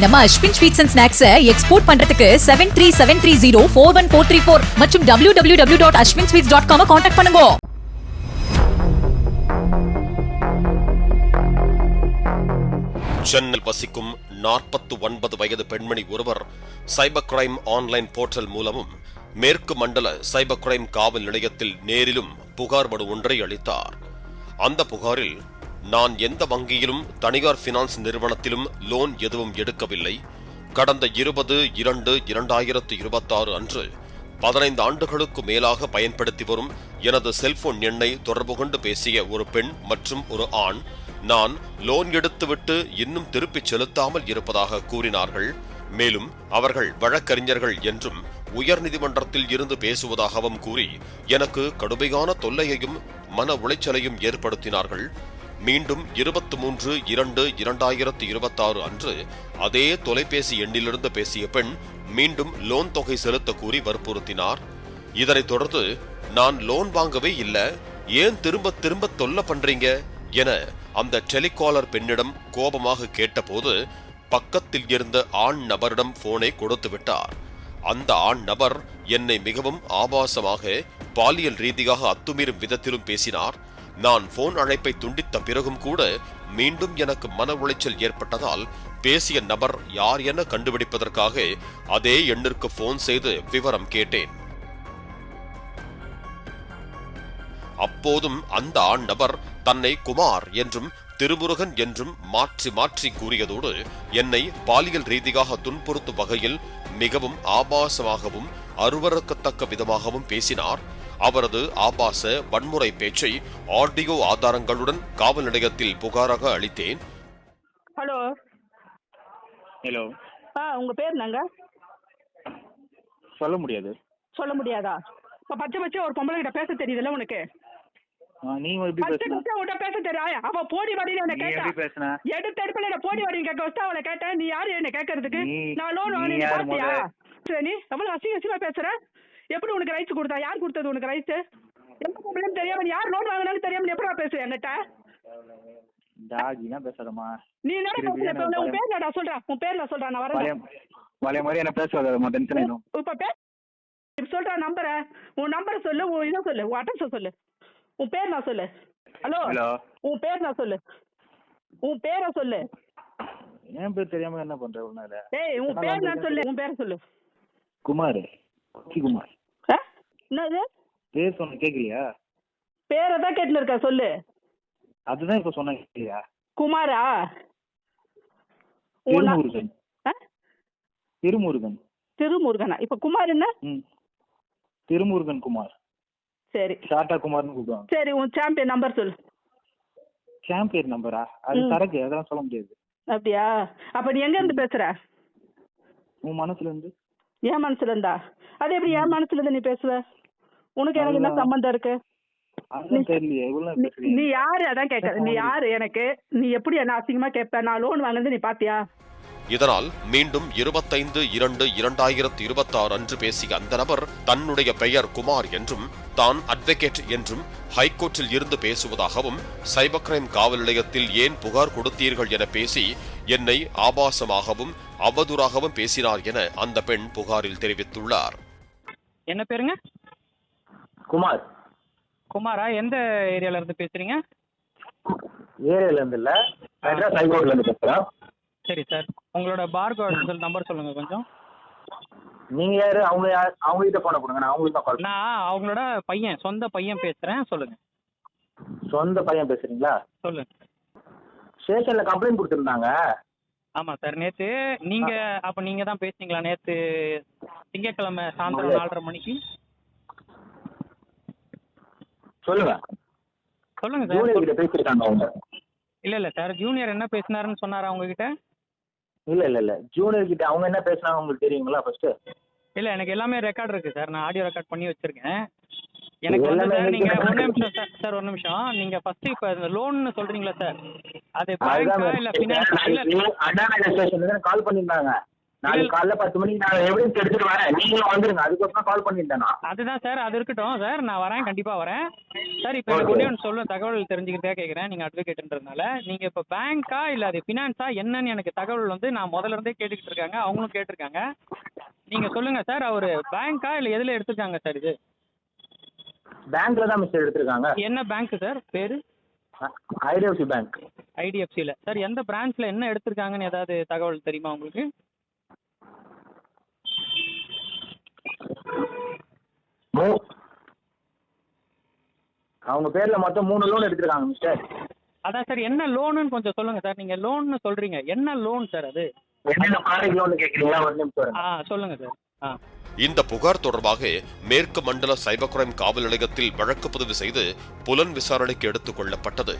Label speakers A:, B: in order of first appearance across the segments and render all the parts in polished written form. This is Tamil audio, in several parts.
A: நம்ம Ashwin sweets and snacks export பண்றதுக்கு 7373041434 மற்றும் www.ashwinsweets.com கான்டாக்ட் பண்ணுங்க.
B: சென்னையில் வசிக்கும் 49 வயது பெண்மணி ஒருவர் சைபர் கிரைம் ஆன்லைன் போர்ட்டல் மூலமும் மேற்கு மண்டல சைபர் கிரைம் காவல் நிலையத்தில் நேரிலும் புகார் மனு ஒன்றை அளித்தார். அந்த புகாரில், நான் எந்த வங்கியிலும் தனியார் பினான்ஸ் நிறுவனத்திலும் லோன் எதுவும் எடுக்கவில்லை. கடந்த 20/2/2026 அன்று 15 ஆண்டுகளுக்கு மேலாக பயன்படுத்தி வரும் எனது செல்போன் எண்ணை தொடர்பு கொண்டு பேசிய ஒரு பெண் மற்றும் ஒரு ஆண், நான் லோன் எடுத்துவிட்டு இன்னும் திருப்பிச் செலுத்தாமல் இருப்பதாக கூறினார்கள். மேலும் அவர்கள் வழக்கறிஞர்கள் என்றும் உயர்நீதிமன்றத்தில் இருந்து பேசுவதாகவும் கூறி எனக்கு கடுமையான தொல்லையையும் மன உளைச்சலையும் ஏற்படுத்தினார்கள். மீண்டும் 23/2/2026 அன்று அதே தொலைபேசி எண்ணிலிருந்து பேசிய பெண் மீண்டும் லோன் தொகை செலுத்த கூறி வற்புறுத்தினார். இதனைத் தொடர்ந்து, நான் லோன் வாங்கவே இல்ல, ஏன் திரும்ப திரும்ப தொல்லை பண்றீங்க என அந்த டெலிகாலர் பெண்ணிடம் கோபமாக கேட்டபோது, பக்கத்தில் இருந்த ஆண் நபரிடம் போனை கொடுத்து விட்டார். அந்த ஆண் நபர் என்னை மிகவும் ஆபாசமாக பாலியல் ரீதியாக அத்துமீறும் விதத்திலும் பேசினார். நான் போன் அழைப்பை துண்டித்த பிறகும் கூட மீண்டும் எனக்கு மன உளைச்சல் ஏற்பட்டதால் பேசிய நபர் யார் என கண்டுபிடிப்பதற்காக அதே எண்ணிற்கு போன் செய்து விவரம் கேட்டேன். அப்போதும் அந்த ஆண் நபர் தன்னை குமார் என்றும் திருமுருகன் என்றும் மாற்றி மாற்றி கூறியதோடு என்னை பாலியல் ரீதியாக துன்புறுத்தும் வகையில் மிகவும் ஆபாசமாகவும் அருவருக்கத்தக்க விதமாகவும் பேசினார். அவரது ஆபாச வன்முறை பேச்சை ஆடியோ ஆதாரங்களுடன் காவல் நிலையத்தில் புகாராக அளித்தேன்.
C: Hello
D: hello.
C: உங்க பேர் என்னங்க?
D: சொல்ல முடியாது.
C: சொல்ல முடியாதா? இப்போ பச்சை ஒரு பொம்பளை கிட்ட பேச தெரியுதுல்ல உனக்கு?
D: நீ எப்படி பேசுன?
C: உன்கிட்ட பேச தெரியாது. அவ போடி வாடின்னு என்ன கேட்டா,
D: பேசுன
C: எடுத்து எடுப்புல என்ன போடி வாடின்னு கேட்க வச்சா அவளை கேட்டேன். நீ யாரு என்ன கேட்கறதுக்கு? நான் லோன்
D: நீ
C: வாங்கினேன்
D: யாரு
C: பாத்தியா?
D: முத?
C: நீ எவ்வளவு அசிங்கமா பேசுற? எப்படி உனக்கு ரைட்ஸ் கொடுத்தா? யார் கொடுத்தது உனக்கு ரைட்ஸ்? எந்த பொம்பளைன்னு தெரியாம, யார் லோன் வாங்கினாலும் தெரியாம நீ எப்படா பேசுற என்கிட்ட?
D: டாகினா பேசாதமா.
C: நீ என்ன பேசுற? உன் பேர் என்னடா? சொல்றா, உன் பேர்ல சொல்றா, நான் வரேன்.
D: வளைய மாதிரி என்ன பேசாத, டென்ஷன் ஆயிடும்.
C: இப்ப சொல்ற நம்பரை, உன் நம்பரை சொல்லு, உன் இதை சொல்லு, உன் அட்ரஸ் சொல்லு, உன் பேர் நான் சொல்லு. ஹலோ, உன் பேர் நான் சொல்லு, உன் பேரை சொல்லு.
D: என் பேர் தெரியாம என்ன பண்ற? உன்னால
C: ஏய், உன் பேர் நான் சொல்லு, உன் பேரை சொல்லு.
D: குமார். குமார்
C: என்னது
D: பேர் சொன்ன கேக்கலையா?
C: பேரை தான் கேட்டுன்னு இருக்கா, சொல்லு.
D: அதுதான் இப்ப சொன்ன கேக்கலையா?
C: குமாரா?
D: திருமுருகன். திருமுருகன்.
C: திருமுருகனா? இப்ப குமார் என்ன?
D: திருமுருகன் குமார்.
C: சரி,
D: ஷார்ட்டா குமார்னு கூப்பிடுவாங்க.
C: சரி, உன் சாம்பியன் நம்பர் சொல்லு.
D: சாம்பியன் நம்பரா? அது சரக்கு, அதெல்லாம் சொல்ல முடியாது.
C: அப்படியா? அப்ப நீ எங்க இருந்து பேசுற?
D: உன் மனசுல இருந்து.
C: என் மனசுல இருந்தா? அது எப்படி என் மனசுல இருந்து நீ பேசுவ? உனக்கு எனக்கு என்ன சம்பந்தம் இருக்கு? நீ யாரு? அதான் கேட்க. நீ யாரு எனக்கு? நீ எப்படி என்ன அசிங்கமா கேட்ப? நான் லோன் வாங்கினது நீ பாத்தியா?
B: இதனால் மீண்டும் 25/2/2026 அன்று பேசிய அந்த நபர் தன்னுடைய பெயர் குமார் என்றும் தான் அட்வொகேட் என்றும் ஹைகோர்ட்டில் இருந்து பேசுவதாகவும் சைபர் கிரைம் காவல் நிலையத்தில் ஏன் புகார் கொடுத்தீர்கள் என பேசி என்னை ஆபாசமாகவும் அவதூறாகவும் பேசினார் என அந்த பெண் புகாரில் தெரிவித்துள்ளார்.
E: என்ன பேருங்க?
D: குமார்.
E: குமாரா? எந்த ஏரியால இருந்து பேசுறீங்க?
D: ஏரியால இருந்து இல்ல, மெட்ராஸ் ஹைகோர்ட்ல இருந்து பேசுறேன்.
E: சரி சார், உங்களோட பார்கோட் நம்பர் சொல்லுங்க கொஞ்சம்.
D: நீங்க யாரு? அவங்க கிட்ட போன கொடுங்க, நான் அவங்களுக்கு தான் கால்.
E: நான் அவங்களோட பையன், சொந்த பையன் பேசுறேன், சொல்லுங்க.
D: சொந்த பையன் பேசுறீங்களா?
E: சொல்லுங்க.
D: ஸ்டேஷன்ல கம்ப்ளைண்ட் கொடுத்துருந்தாங்க.
E: ஆமா சார், நேத்து நீங்க தான் பேசுனீங்களா? நேத்து திங்கட்கிழமை சாயந்தரம் 4:30 மணிக்கு.
D: சொல்லுங்க.
E: சொல்லுங்க
D: ஜூனியர்
E: சார்.
D: கிட்ட பேசிருக்காங்க அவங்க.
E: இல்ல சார், ஜூனியர் என்ன பேசினாருன்னு சொன்னாரா உங்ககிட்ட?
D: இல்ல ஜூனியர் கிட்ட அவங்க என்ன பேசினாங்க உங்களுக்கு தெரியுங்களா? ஃபர்ஸ்ட்
E: இல்ல, எனக்கு எல்லாமே ரெக்கார்ட் இருக்கு சார், நான் ஆடியோ ரெக்கார்ட் பண்ணி வச்சிருக்கேன். எனக்கு வந்து சார், நீங்க ஒரு நிமிஷம் சார், ஒரு நிமிஷம். நீங்க ஃபர்ஸ்ட் இப்ப லோன் சொல்றீங்களா சார், அது பேங்கா இல்ல ஃபினான்ஸ்? இல்ல,
D: அண்ணா ஸ்டேஷன்ல கால் பண்ணிருந்தாங்க. நாளைக்கு காலைல 10 மணிக்கு நான் எவிடன்ஸ் எடுத்துட்டு வரேன், நீங்களும் வந்துருங்க. அதுக்கப்புறம் கால் பண்ணிட்டேன் நான்.
E: அதுதான் சார், அது இருக்கட்டும் சார், நான் வரேன், கண்டிப்பாக வரேன் சார். இப்போ எனக்கு ஒன்றே ஒன்று சொல்ல தகவல் தெரிஞ்சுக்கிட்டே கேட்குறேன். நீங்கள் அட்வொகேட்ன்றதுனால நீங்கள் இப்போ பேங்க்கா இல்லை அது ஃபினான்ஸா என்னன்னு எனக்கு தகவல் வந்து நான் முதல்ல இருந்தே கேட்டுக்கிட்டு இருக்காங்க, அவங்களும் கேட்டிருக்காங்க. நீங்கள் சொல்லுங்கள் சார், அவர் பேங்க்கா இல்லை எதில் எடுத்திருக்காங்க சார் இது?
D: பேங்க்ல தான் மிஸ்டர் எடுத்திருக்காங்க.
E: என்ன பேங்க் சார் பேர்?
D: IDFC bank.
E: ஐடிஎஃப்சியில் சார். எந்த பிரான்ச்சில் என்ன எடுத்திருக்காங்கன்னு ஏதாவது தகவல் தெரியுமா உங்களுக்கு?
D: அவங்க பேர்ல மொத்தம் 3 லோன் எடுத்திருக்காங்க மிஸ்டர்.
E: அதான் சார், என்ன லோனுன்னு கொஞ்சம் சொல்லுங்கள் சார். நீங்கள் லோன்னு சொல்கிறீங்க, என்ன லோன் சார் அது?
D: என்னென்ன ப்ராடக்ட் லோன் கேட்குறீங்களா? ஒரு நிமிஷம்
E: சொல்லுங்கள் சார்.
B: இந்த புகார் தொடர்பாக மேற்கு மண்டல சைபர் கிரைம் காவல் நிலையத்தில் வழக்கு பதிவு செய்து புலன் விசாரணைக்கு எடுத்துக் கொள்ளப்பட்டது.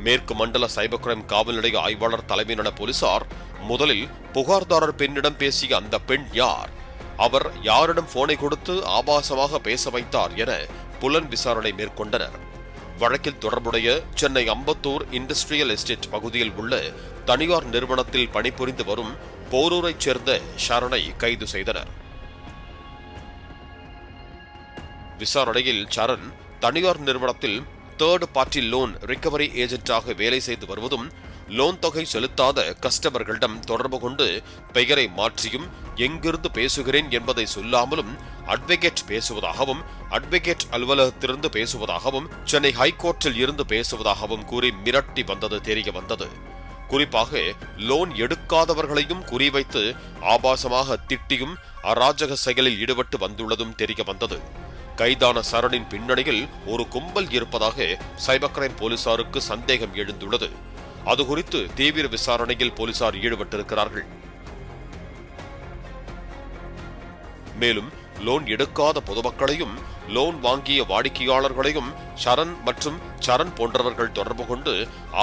B: மேற்கு மண்டல சைபர் கிரைம் காவல் நிலைய ஆய்வாளர் தலைமையிலான போலீசார் முதலில் புகார்தாரர் பெண்ணிடம் பேசிய அந்த பெண் யார், அவர் யாரிடம் போனை கொடுத்து ஆபாசமாக பேச வைத்தார் என புலன் விசாரணை மேற்கொண்டனர். வழக்கில் தொடர்புடைய சென்னை அம்பத்தூர் இண்டஸ்ட்ரியல் எஸ்டேட் பகுதியில் உள்ள தனியார் நிறுவனத்தில் பணிபுரிந்து வரும் போரூரைச் சேர்ந்த ஷரனை கைது செய்தனர். விசாரணையில் சரண் தனியார் நிறுவனத்தில் தேர்ட் பார்ட்டி லோன் ரிகவரி ஏஜென்ட்டாக வேலை செய்து வருவதும், லோன் தொகை செலுத்தாத கஸ்டமர்களிடம் தொடர்பு கொண்டு பெயரை மாற்றியும் எங்கிருந்து பேசுகிறேன் என்பதை சொல்லாமலும் அட்வொகேட் பேசுவதாகவும், அட்வொகேட் அலுவலகத்திலிருந்து பேசுவதாகவும், சென்னை ஹைகோர்ட்டில் இருந்து பேசுவதாகவும் கூறி மிரட்டி வந்தது தெரிய வந்தது. குறிப்பாக லோன் எடுக்காதவர்களையும் குறிவைத்து ஆபாசமாக திட்டியும் அராஜக செயலில் ஈடுபட்டு வந்துள்ளதும் தெரிய வந்தது. கைதான சரணின் பின்னணியில் ஒரு கும்பல் இருப்பதாக சைபர் கிரைம் போலீசாருக்கு சந்தேகம் எழுந்துள்ளது. அது குறித்து தீவிர விசாரணையில் போலீசார் ஈடுபட்டிருக்கிறார்கள். மேலும் லோன் எடுக்காத பொதுமக்களையும் லோன் வாங்கிய வாடிக்கையாளர்களையும் சரண் மற்றும் சரண் போன்றவர்கள் தொடர்பு கொண்டு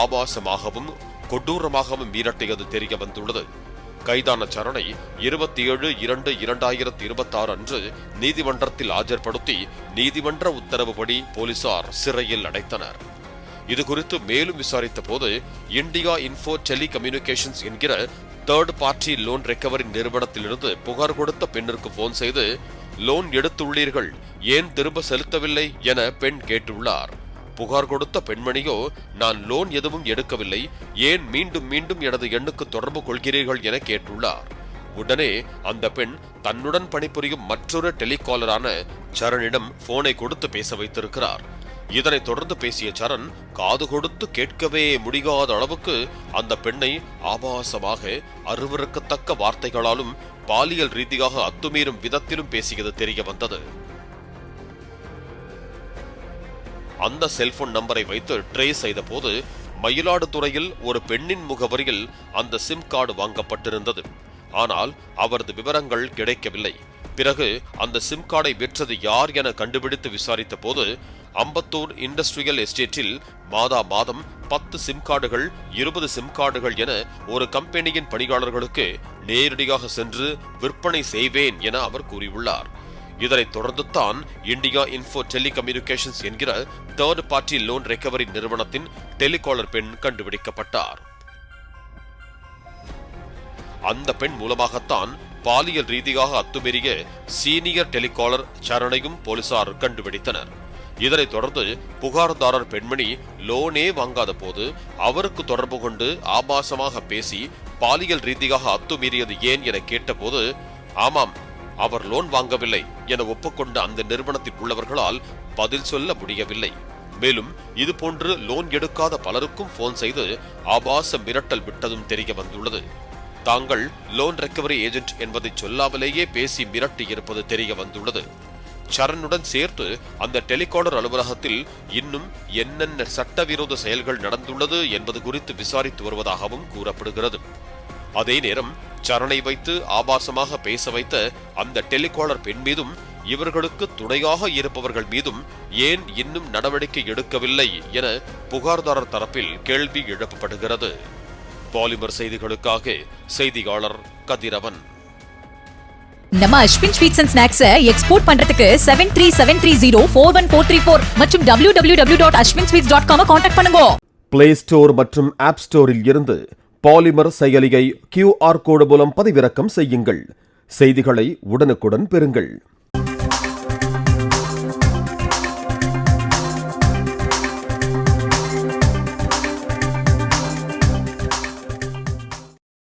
B: ஆபாசமாகவும் கொடூரமாகவும் மிரட்டியது தெரிய வந்துள்ளது. கைதான சரணை 27/2/2026 அன்று நீதிமன்றத்தில் ஆஜர்படுத்தி நீதிமன்ற உத்தரவுப்படி போலீசார் சிறையில் அடைத்தனர். இதுகுறித்து மேலும் விசாரித்த போது இந்தியா இன்ஃபோ டெலிகம்யூனிகேஷன்ஸ் என்கிற தேர்ட் பார்ட்டி லோன் ரெக்கவரி நிறுவனத்திலிருந்து புகார் கொடுத்த பெண்ணிற்கு போன் செய்து லோன் எடுத்துள்ளீர்கள், ஏன் திரும்ப செலுத்தவில்லை என பெண் கேட்டுள்ளார். புகார் கொடுத்த பெண்மணியோ, நான் லோன் எதுவும் எடுக்கவில்லை, ஏன் மீண்டும் மீண்டும் எனது எண்ணுக்கு தொடர்பு கொள்கிறீர்கள் என கேட்டுள்ளார். உடனே அந்த பெண் தன்னுடன் பணிபுரியும் மற்றொரு டெலிகாலரான சரணிடம் போனை கொடுத்து பேச வைத்திருக்கிறார். இதனைத் தொடர்ந்து பேசிய சரண் காது கொடுத்து கேட்கவே முடியாத அளவுக்கு அந்த பெண்ணை ஆபாசமாக அருவருக்கத்தக்க வார்த்தைகளாலும் பாலியல் ரீதியாக அத்துமீறும் விதத்திலும் பேசியது தெரிய வந்தது. அந்த செல்போன் நம்பரை வைத்து ட்ரேஸ் செய்த போது மயிலாடுதுறையில் ஒரு பெண்ணின் முகவரியில் அந்த சிம் கார்டு வாங்கப்பட்டிருந்தது. ஆனால் அவரது விவரங்கள் கிடைக்கவில்லை. பிறகு அந்த சிம் கார்டை விற்றது யார் என கண்டுபிடித்து விசாரித்த போது அம்பத்தூர் இண்டஸ்ட்ரியல் எஸ்டேட்டில் மாதா மாதம் 10 சிம் கார்டுகள் 20 சிம் கார்டுகள் என ஒரு கம்பெனியின் பணியாளர்களுக்கு நேரடியாக சென்று விற்பனை செய்வேன் என அவர் கூறியுள்ளார். இதனைத் தொடர்ந்து தான் இந்தியா இன்ஃபோ டெலிகம்யூனிகேஷன்ஸ் என்கிற தேர்ட் பார்ட்டி லோன் ரெக்கவரி நிறுவனத்தின் டெலிகாலர் பெண் கண்டுபிடிக்கப்பட்டார். அந்த பெண் மூலமாகத்தான் பாலியல் ரீதியாக அத்துமீறிய சீனியர் டெலிகாலர் சரணையும் போலீசார் கண்டுபிடித்தனர். இதனைத் தொடர்ந்து புகார்தாரர் பெண்மணி லோனே வாங்காத போது அவருக்கு தொடர்பு கொண்டு ஆபாசமாக பேசி பாலியல் ரீதியாக அத்துமீறியது ஏன் என கேட்டபோது, ஆமாம், அவர் லோன் வாங்கவில்லை என ஒப்புக்கொண்ட அந்த நிறுவனத்தில் உள்ளவர்களால் பதில் சொல்ல முடியவில்லை. மேலும் இதுபோன்று லோன் எடுக்காத பலருக்கும் போன் செய்து ஆபாச மிரட்டல் விட்டதும் தெரிய வந்துள்ளது. தாங்கள் லோன் ரெக்கவரி ஏஜென்ட் என்பதை சொல்லாமலேயே பேசி மிரட்டி இருப்பது தெரிய வந்துள்ளது. சரணுடன் சேர்த்து அந்த டெலிகாலர் அலுவலகத்தில் இன்னும் என்னென்ன சட்டவிரோத செயல்கள் நடந்துள்ளது என்பது குறித்து விசாரித்து வருவதாகவும் கூறப்படுகிறது. அதே நேரம் சரணை வைத்து ஆபாசமாக பேச வைத்த அந்த டெலிகாலர் பெண் மீதும் இவர்களுக்கு துணையாக இருப்பவர்கள் மீதும் ஏன் இன்னும் நடவடிக்கை எடுக்கவில்லை என புகார்தாரர் தரப்பில் கேள்வி எழுப்பப்படுகிறது. பாலிமர் செய்திகளுக்காக செய்தியாளர் கதிரவன்.
A: நம்ம Ashwin sweets and snacks export பண்றதுக்கு 7373041434 மற்றும் www.ashwinsweets.com கான்டாக்ட் பண்ணுங்க.
B: பிளே ஸ்டோர் மற்றும் ஆப் ஸ்டோரில் இருந்து பாலிமர் செயலியை QR கோடு மூலம் பதிவிறக்கம் செய்யுங்கள். செய்திகளை உடனுக்குடன் பெறுங்கள்.